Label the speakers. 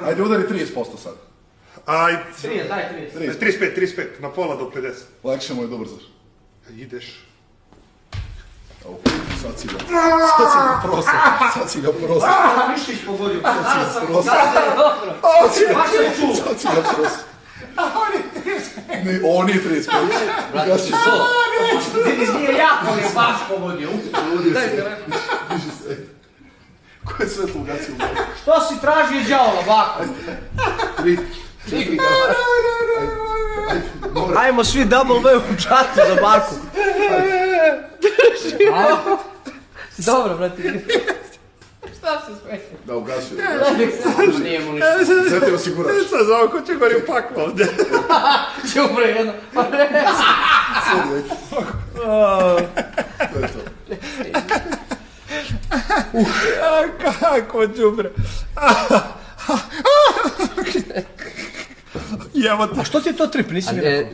Speaker 1: Ajde, udari 30% sad.
Speaker 2: Ajde.
Speaker 3: 30, daj 30.
Speaker 2: 35, na pola do 50.
Speaker 1: Lakše mu je dobro zaš.
Speaker 2: Ideš.
Speaker 1: Sad si ga prosa.
Speaker 3: Mišlić pogodio.
Speaker 1: Prosa.
Speaker 3: Baš sam čuo.
Speaker 1: Sad si ga prosa. On nije 35.
Speaker 3: Brate, si to. Nije jako, on je baš pogodio.
Speaker 1: Diži se. Ko je svetlo ugasio?
Speaker 3: Što si tražio đavola, bako?
Speaker 1: 3.
Speaker 3: Ajmo svi double V u čatu za baku. Dobro, brate. Šta se smiješ?
Speaker 1: Da, ugasio.
Speaker 3: Nije mu ništa.
Speaker 1: Zete osigurač.
Speaker 2: Sad znamo ko će gori u paklu ovdje.
Speaker 3: Ćubre, jedno.
Speaker 1: To je to.
Speaker 2: Kako đubre. Jevo te.
Speaker 3: A što ti je to trip? Nisi mi rekao.